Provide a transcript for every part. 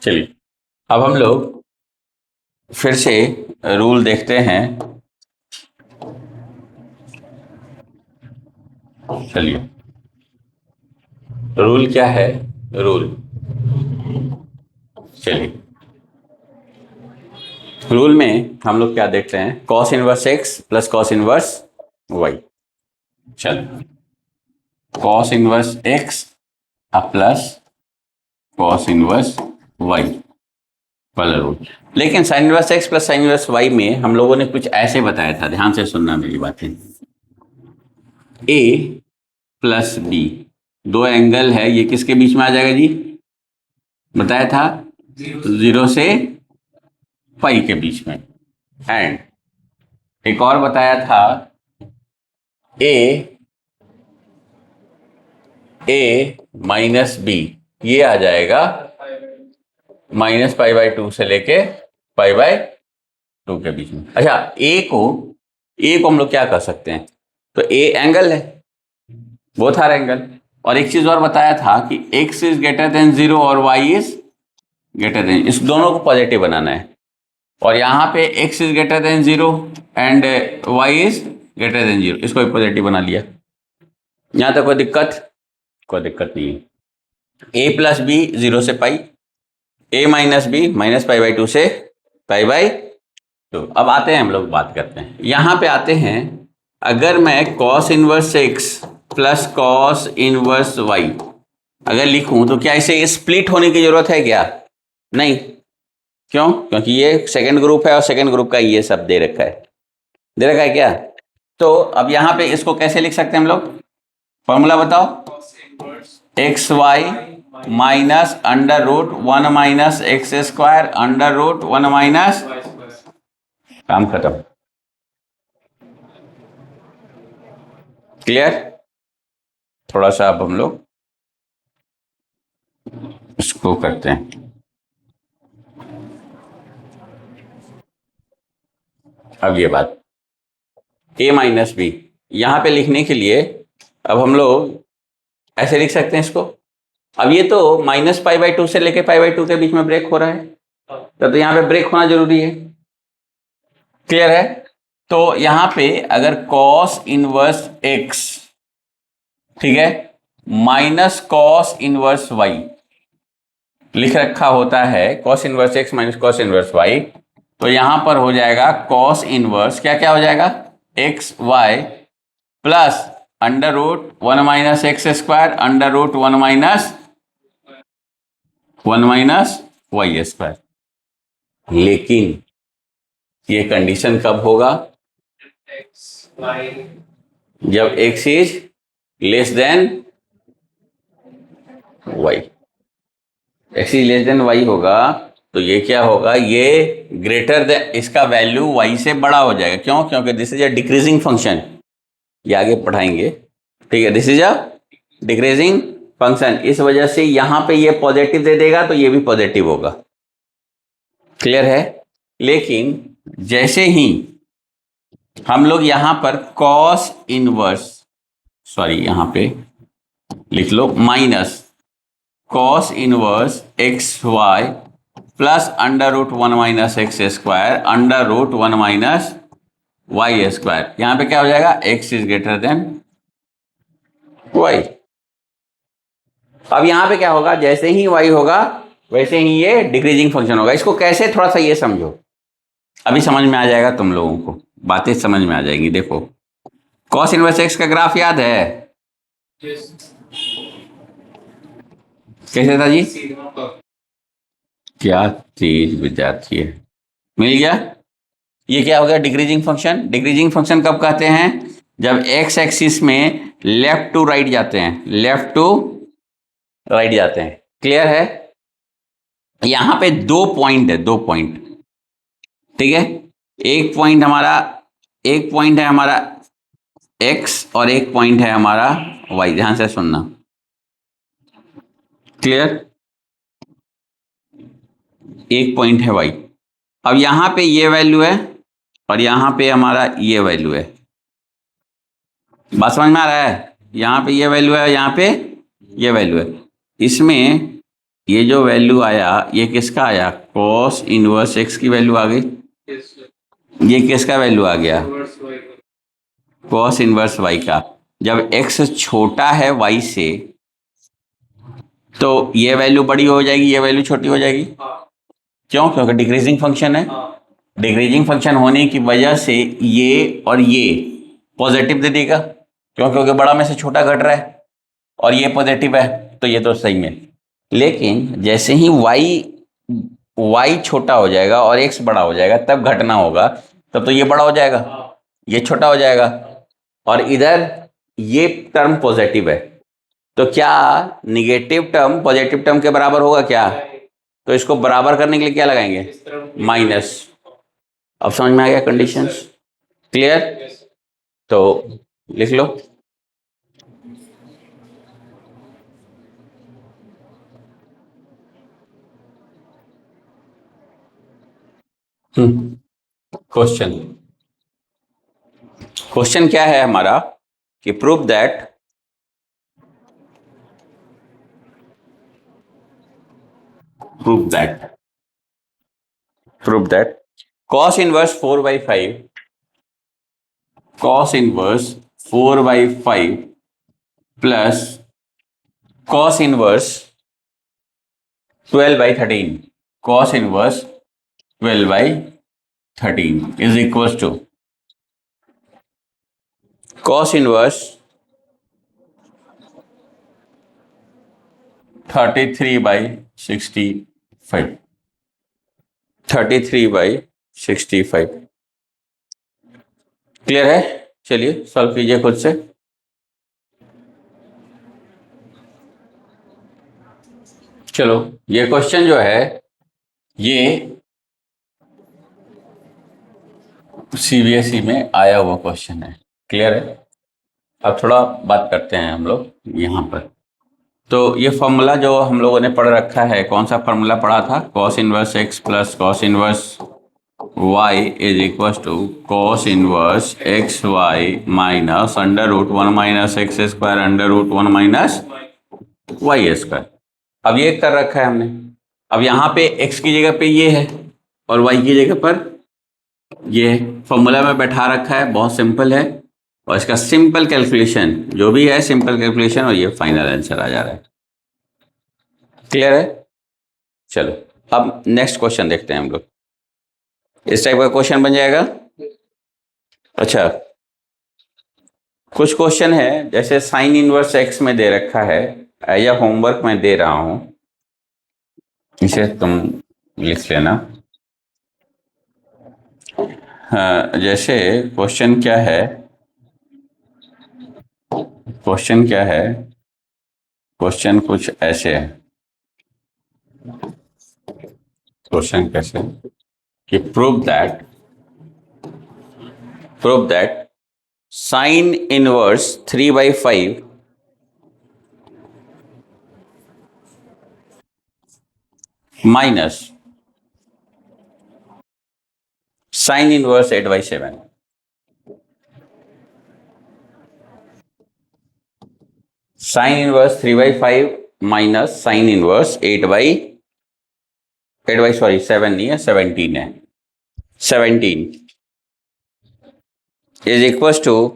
चलिए अब हम लोग फिर से रूल देखते हैं। चलिए रूल क्या है। रूल चलिए रूल में हम लोग क्या देखते हैं, cos inverse x plus cos inverse y. चलो cos inverse x plus cos inverse y वाला रूल। लेकिन sine inverse x plus sine inverse Y में हम लोगों ने कुछ ऐसे बताया था, ध्यान से सुनना मेरी बातें। ए प्लस बी दो एंगल है, ये किसके बीच में आ जाएगा जी? बताया था जीरो से पाई के बीच में। एंड एक और बताया था ए माइनस बी, ये आ जाएगा माइनस पाई बाई टू से लेके पाई बाई टू के बीच में। अच्छा ए को हम लोग क्या कर सकते हैं, तो ए एंगल है, बोथ आर एंगल। और एक चीज और बताया था कि x is greater than zero और y इज ग्रेटर देन, इस दोनों को पॉजिटिव बनाना है। और यहां पे x is greater than zero and y is greater than zero, इसको भी पॉजिटिव बना लिया। यहां तक कोई दिक्कत नहीं है। a प्लस बी जीरो से pi, a minus B minus pi by two से पाई बाई टू। अब आते हैं, हम लोग बात करते हैं, यहां पे आते हैं। अगर मैं cos inverse x plus cos inverse Y अगर लिखूं तो क्या इसे स्प्लिट होने की जरूरत है क्या? नहीं। क्यों? क्योंकि ये सेकंड ग्रुप है और सेकंड ग्रुप का ये सब दे रखा है क्या? तो अब यहां पे इसको कैसे लिख सकते हैं हम लोग? फॉर्मूला बताओ। X Y minus under root one minus x square under root one minus, काम खत्म। क्लियर? थोड़ा सा अब हम लोग इसको करते हैं। अब ये बात a माइनस बी यहां पे लिखने के लिए अब हम लोग ऐसे लिख सकते हैं इसको। अब ये तो माइनस पाई बाई टू से लेके पाई बाई टू के बीच में ब्रेक हो रहा है, तो यहां पे ब्रेक होना जरूरी है। क्लियर है? तो यहां पे अगर कॉस इनवर्स एक्स, ठीक है, माइनस कॉस इनवर्स वाई लिख रखा होता है, cos inverse X minus cos inverse Y, तो यहां पर हो जाएगा कॉस इनवर्स क्या क्या हो जाएगा, X Y plus under root one minus x square under root one minus Y square. लेकिन ये कंडीशन कब होगा? जब X is less than Y. X is less than Y होगा तो ये क्या होगा, ये ग्रेटर देन, इसका वैल्यू वाई से बड़ा हो जाएगा। क्यों? क्योंकि this is a decreasing function, ये आगे पढ़ाएंगे, ठीक है। This is a decreasing function, इस वजह से यहां पे ये पॉजिटिव दे देगा तो ये भी पॉजिटिव होगा। क्लियर है? लेकिन जैसे ही हम लोग यहां पर कॉस इनवर्स, सॉरी यहां पे लिख लो minus cos inverse x Y plus under root one minus x square under root one minus Y square, यहां पे क्या हो जाएगा, x is greater than y. अब यहां पे क्या होगा, जैसे ही वाई होगा वैसे ही ये डिक्रीजिंग फंक्शन होगा। इसको कैसे, थोड़ा सा ये समझो, अभी समझ में आ जाएगा तुम लोगों को, बातें समझ में आ जाएंगी। देखो कॉस इनवर्स एक्स का ग्राफ याद है? कैसे था जी? क्या तेज विद्यार्थी है, मिल गया। ये क्या हो गया, डिक्रीजिंग फंक्शन। डिक्रीजिंग फंक्शन कब कहते हैं, जब एक्स एक्सिस में लेफ्ट टू राइट जाते हैं, लेफ्ट टू राइट जाते हैं। क्लियर है? यहां पे दो पॉइंट है, दो पॉइंट, ठीक है। एक पॉइंट है हमारा एक्स और एक पॉइंट है हमारा वाई, ध्यान से सुनना। क्लियर? एक पॉइंट है वाई। अब यहां पे ये वैल्यू है और यहां पे हमारा ये वैल्यू है, बात समझ में आ रहा है? यहां पे ये वैल्यू है, यहां पे ये वैल्यू है। इसमें ये जो वैल्यू आया ये किसका आया, कॉस इनवर्स एक्स की वैल्यू आ गई। ये किसका वैल्यू आ गया, कॉस इनवर्स वाई का। जब एक्स छोटा है वाई से तो ये वैल्यू बड़ी हो जाएगी, ये वैल्यू छोटी हो जाएगी। क्यों, क्योंकि डिक्रीजिंग फंक्शन है। डिक्रीजिंग फंक्शन होने की वजह से ये और ये पॉजिटिव दे देगा, क्यों, क्योंकि बड़ा में से छोटा घट रहा है और ये पॉजिटिव है, तो ये तो सही में। लेकिन जैसे ही y छोटा हो जाएगा और x बड़ा हो जाएगा तब घटना होगा, तब तो ये बड़ा हो जाएगा, ये छोटा हो जाएगा, और इधर ये टर्म पॉजिटिव है। तो क्या निगेटिव टर्म पॉजिटिव टर्म के बराबर होगा क्या, तो इसको बराबर करने के लिए क्या लगाएंगे, माइनस। अब समझ में आ गया कंडीशंस, क्लियर। तो लिख लो। क्वेश्चन क्वेश्चन क्या है हमारा कि prove that prove that cos inverse 4/5 cos inverse 4/5 plus cos inverse 12/13 cos inverse 12/13 is equals to cos inverse 33/65 33/65। Clear है, चलिए सॉल्व कीजिए खुद से। चलो ये क्वेश्चन जो है ये सीबीएसई में आया हुआ क्वेश्चन है, क्लियर है। अब थोड़ा बात करते हैं हम लोग यहाँ पर। तो ये फॉर्मूला जो हम लोगों ने पढ़ रखा है, कौन सा फॉर्मूला पढ़ा था, cos inverse x plus cos inverse Y is equal to cos inverse x Y minus √1 minus x square √1 minus Y square. अब ये कर रखा है हमने। अब यहाँ पे x की जगह पे ये है और y की जगह पर ये फॉर्मूला में बैठा रखा है, बहुत सिंपल है। और इसका सिंपल कैलकुलेशन जो भी है, सिंपल कैलकुलेशन, और ये फाइनल आंसर आ जा रहा है। क्लियर है, चलो अब नेक्स्ट क्वेश्चन देखते हैं हम लोग। इस टाइप का क्वेश्चन बन जाएगा। अच्छा, कुछ क्वेश्चन है जैसे साइन इनवर्स एक्स में दे रखा है, या होमवर्क में दे रहा हूं, इसे तुम लिख लेना। हाँ, जैसे क्वेश्चन क्या है, क्वेश्चन कुछ ऐसे है। क्वेश्चन कैसे कि prove that sine inverse 3/5 minus sine inverse 8/7। Sine inverse 3/5 minus sine inverse 7 नहीं है, 17 है। 17 is equal to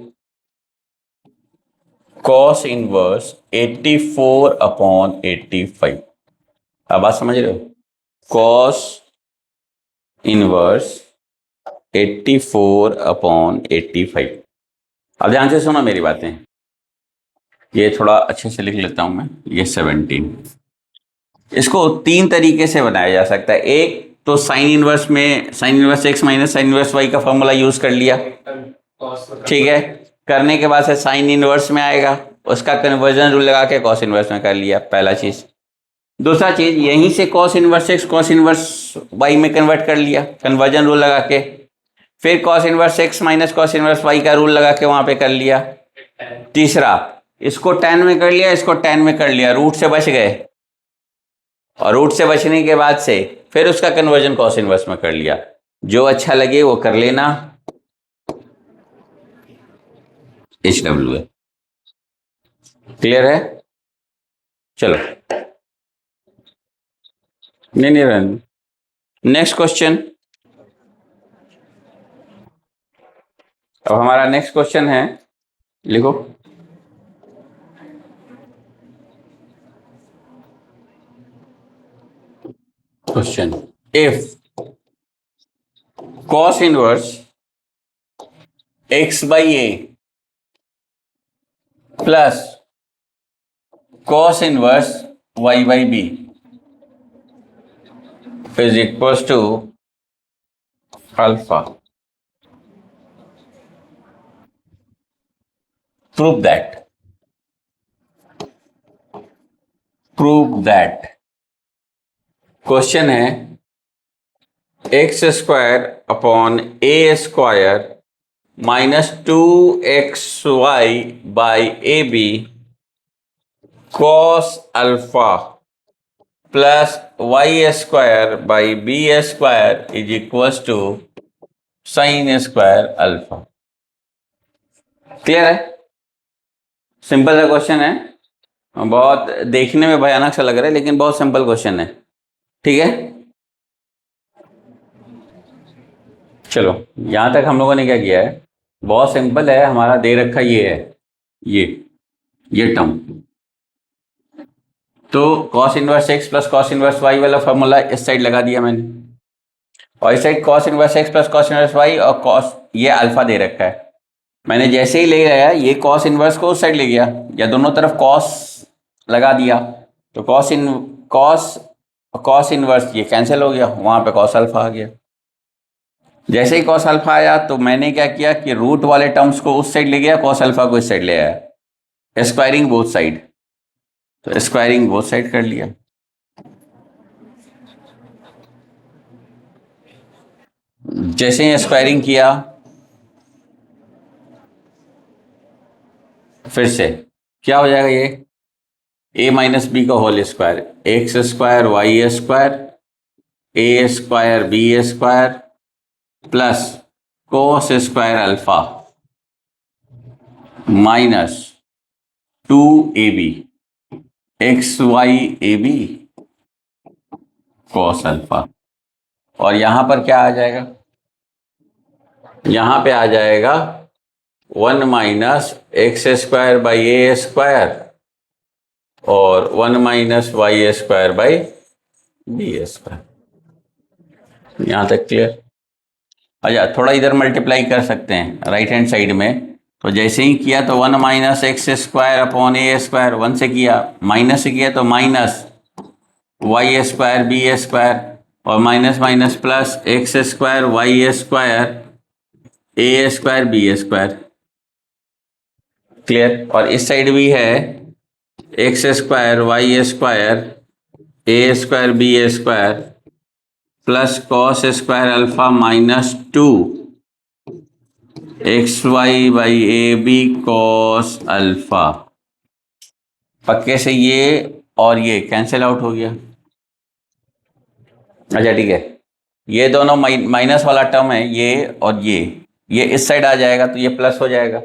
cos inverse 84/85। अब बात समझ रहे हो, कॉस इनवर्स 84/85। अब ध्यान से सुनो मेरी बातें, ये थोड़ा अच्छे से लिख लेता हूं मैं। ये 17, इसको तीन तरीके से बनाया जा सकता है। एक तो साइन इनवर्स में sine inverse X minus sine inverse Y का फॉर्मूला यूज कर लिया, ठीक है। करने के बाद से साइन इनवर्स में आएगा, उसका कन्वर्जन रूल लगा के कॉस इनवर्स में कर लिया, पहला चीज। दूसरा चीज, यहीं से cos inverse X cos inverse Y में कन्वर्ट कर लिया, कन्वर्जन रूल लगा के। फिर cos inverse X minus cos inverse Y का रूल लगा के वहां पे कर लिया। तीसरा, इसको tan में कर लिया, इसको tan में कर लिया, रूट से बच गए। और रूट से बचने के बाद से फिर उसका कन्वर्जन कॉस इनवर्स में कर लिया। जो अच्छा लगे वो कर लेना, HW है। क्लियर है, चलो नहीं नहीं रहने। Next question. अब हमारा नेक्स्ट क्वेश्चन है, लिखो। Question, if cos inverse x by a plus cos inverse y by b is equals to alpha, prove that question है x square upon A square minus 2xy by a B cos alpha plus Y square by B square is equals to sine square alpha. Clear है? Simple सा question है, बहुत देखने में भयानक सा लग रहा है लेकिन बहुत सिंपल क्वेश्चन है। ठीक है, चलो यहां तक हम लोगों ने क्या किया है, बहुत सिंपल है। हमारा दे रखा ये है, ये टर्म, तो cos inverse x plus cos inverse y वाला फॉर्मूला इस साइड लगा दिया मैंने, और इस side cos inverse x plus cos inverse y और cos ये अल्फा दे रखा है। मैंने जैसे ही ले गया ये cos इनवर्स को उस साइड ले गया, या दोनों तरफ cos लगा दिया, तो cos इनवर्स ये कैंसिल हो गया, वहां पे cos अल्फा आ गया। जैसे ही cos अल्फा आया तो मैंने क्या किया कि रूट वाले टर्म्स को उस साइड ले गया, cos अल्फा को इस साइड ले आया, स्क्वायरिंग बोथ साइड, तो स्क्वायरिंग बोथ साइड कर लिया। जैसे ही स्क्वायरिंग किया, फिर से क्या हो जाएगा, ये a माइनस बी का whole square, X square Y square ए square B square plus cos square alpha minus 2ab X Y ए बी कोस अल्फा। और यहां पर क्या आ जाएगा, यहां पे आ जाएगा 1 minus x square by A square और 1 minus Y square by B square. यहां तक क्लियर? अच्छा, थोड़ा इधर मल्टीप्लाई कर सकते हैं राइट हैंड साइड में, तो जैसे ही किया तो 1 माइनस एक्स स्क्वायर अपॉन ए स्क्वायर, 1 से किया, माइनस से किया तो minus Y square B square और minus minus plus x square Y square ए स्क्वायर बी स्क्वायर। क्लियर? और इस साइड भी है x square Y square A square B square plus cos square alpha minus 2 x y by a B cos alpha. पक्के से ये और ये cancel out हो गया। अच्छा ठीक है, ये दोनों माइनस वाला टर्म है, ये और ये इस साइड आ जाएगा तो ये प्लस हो जाएगा,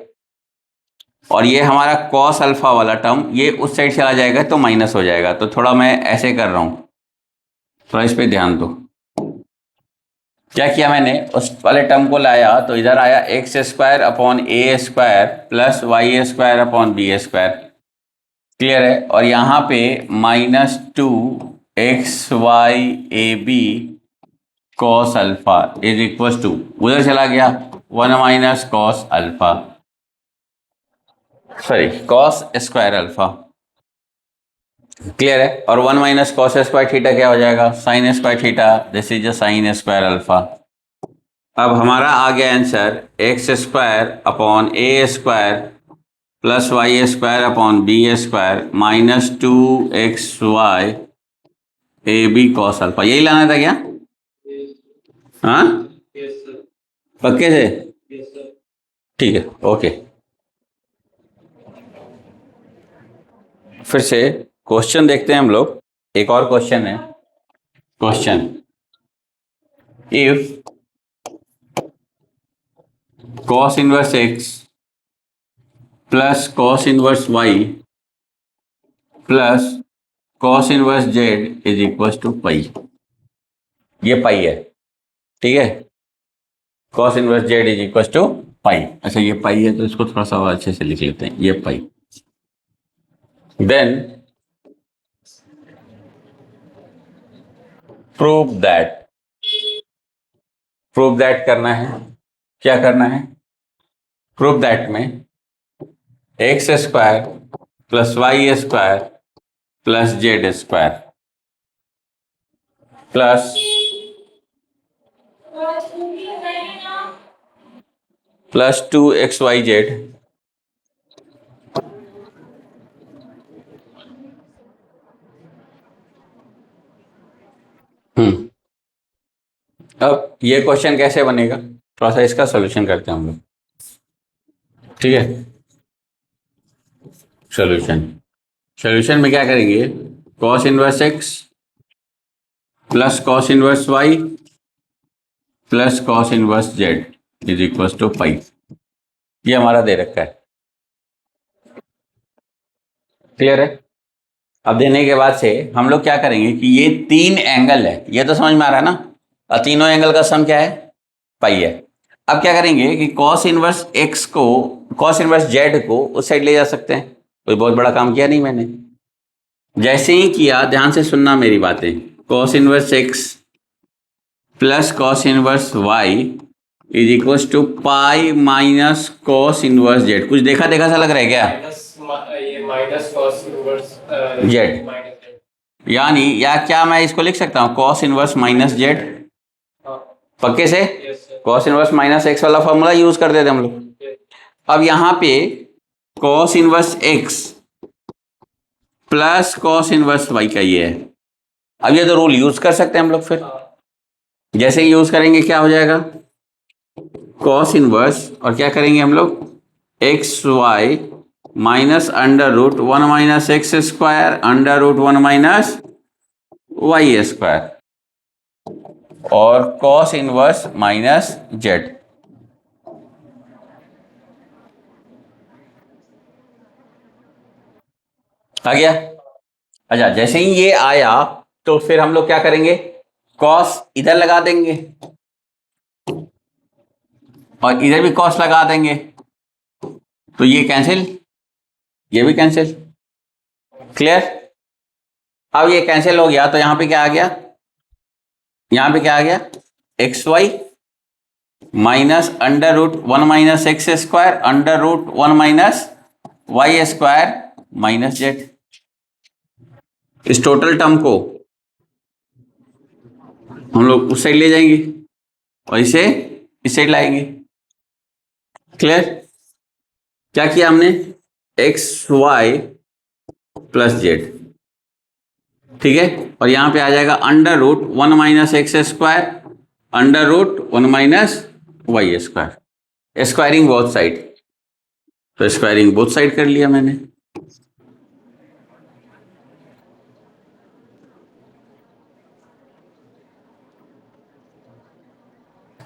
और ये हमारा कॉस अल्फा वाला टर्म ये उस साइड चला जाएगा तो माइनस हो जाएगा। तो थोड़ा मैं ऐसे कर रहा हूं, थोड़ा इस पे ध्यान दो। क्या किया मैंने, उस वाले टर्म को लाया तो इधर आया एक्स स्क्वायर अपॉन ए square plus Y square upon B square. Clear है? और यहाँ पे minus 2 x Y A B cos alpha is equal to, उधर चला गया 1 minus cos alpha, sorry cos square alpha. Clear है? और 1 माइनस कॉस स्क्वायर थीटा क्या हो जाएगा, sine square theta, this is a sine square alpha. अब हमारा आ गया answer X square upon A square plus Y square upon B square minus 2xy A B cos alpha. यही लाना था क्या? हाँ, पक्के से? ठीक है, ओके। फिर से क्वेश्चन देखते हैं हम लोग। एक और क्वेश्चन है, question if cos inverse x plus cos inverse y plus cos inverse z is equal to pi. ये पाई है, ठीक है। Cos inverse z is equal to pi. अच्छा ये पाई है तो इसको थोड़ा सा और अच्छे से लिख लेते हैं, ये pi. Then prove that, prove that करना है, क्या करना है, प्रूव दैट में x square plus Y square plus z square plus plus 2xyz अब ये क्वेश्चन कैसे बनेगा, थोड़ा सा इसका सॉल्यूशन करते हैं हम लोग, ठीक है। सॉल्यूशन, सॉल्यूशन में क्या करेंगे, cos inverse x plus cos inverse y plus cos inverse z is equal to pi. ये हमारा दे रखा है, क्लियर है। अब देने के बाद से हम लोग क्या करेंगे कि ये तीन एंगल है, ये तो समझ में आ रहा है ना, और तीनों एंगल का सम क्या है, पाई है। अब क्या करेंगे कि कॉस इनवर्स एक्स को, कॉस इनवर्स जेड को उस साइड ले जा सकते हैं, कोई बहुत बड़ा काम किया नहीं मैंने। जैसे ही किया, ध्यान से सुनना मेरी बातें, cos inverse x plus cos inverse Y is equal to pi minus cos inverse Z. कुछ देखा देखा सा लग रहा है क्या, माइनस कॉस इनवर्स जेड, यानी या क्या मैं इसको लिख सकता हूँ कॉस इनवर्स माइनस जेड, पक्के से कॉस इनवर्स माइनस एक्स वाला फॉर्मूला यूज कर देते हम लोग। अब यहां पे cos inverse x plus cos inverse Y का ये है। अब ये तो रूल यूज कर सकते हैं हम लोग, फिर जैसे ही यूज करेंगे क्या हो जाएगा, कॉस इनवर्स और क्या करेंगे हम लोग X Y minus under root 1 minus x square under root 1 minus Y square और कॉस इनवर्स माइनस जेड। आ गया। अच्छा जैसे ही ये आया तो फिर हम लोग क्या करेंगे, कॉस इधर लगा देंगे और इधर भी कॉस लगा देंगे, तो ये कैंसिल, ये भी कैंसिल, क्लियर। अब ये कैंसिल हो गया तो यहां पे क्या आ गया, यहां पे क्या आ गया, x Y minus under root 1 minus x square under root 1 minus Y square minus z. इस टोटल टर्म को हम लोग उस साइड ले जाएंगे और इसे इस साइड लाएंगे, क्लियर। क्या किया हमने, एक्स वाई प्लस जेड, ठीक है, और यहां पे आ जाएगा under root 1 minus x square under root 1 minus Y square, squaring both side, तो स्क्वायरिंग बोथ साइड कर लिया मैंने,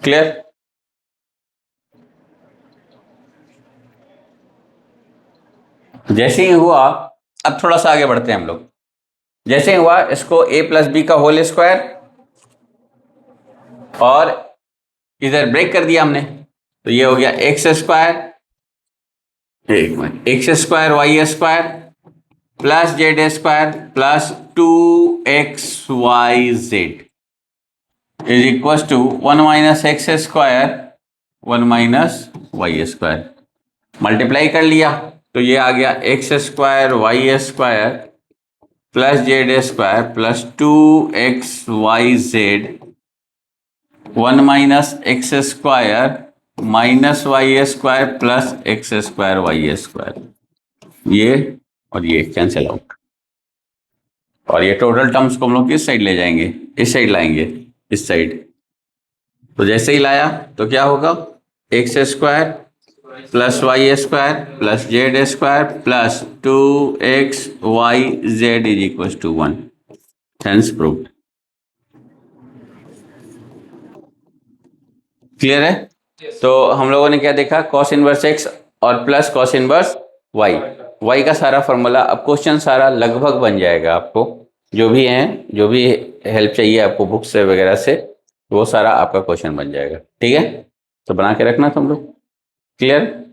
क्लियर। जैसे ही हुआ, अब थोड़ा सा आगे बढ़ते हैं हम लोग। जैसे ही हुआ इसको a प्लस बी का होल स्क्वायर और इधर ब्रेक कर दिया हमने, तो ये हो गया एक्स स्क्वायर, एक minute, x square Y square plus z square plus 2xyz is equal to 1 minus x square 1 minus Y square. Multiply कर लिया तो ये आ गया x square Y square plus z square plus 2xyz 1 minus x square minus Y square plus x square Y square, ये और ये cancel out, और ये टोटल टर्म्स को हम लोग किस साइड ले जाएंगे, इस साइड लाएंगे, इस साइड। तो जैसे ही लाया तो क्या होगा, x square plus Y square plus z square plus 2xyz is equal to 1, hence proved. Clear है। तो हम लोगों ने क्या देखा, कॉस इनवर्स एक्स और plus cos inverse y, y का सारा फॉर्मूला, अब क्वेश्चन सारा लगभग बन जाएगा आपको, जो भी हैं, जो भी हेल्प चाहिए आपको बुक से वगैरह से, वो सारा आपका क्वेश्चन बन जाएगा। ठीक है, तो बना के रखना तुम लोग। क्लियर?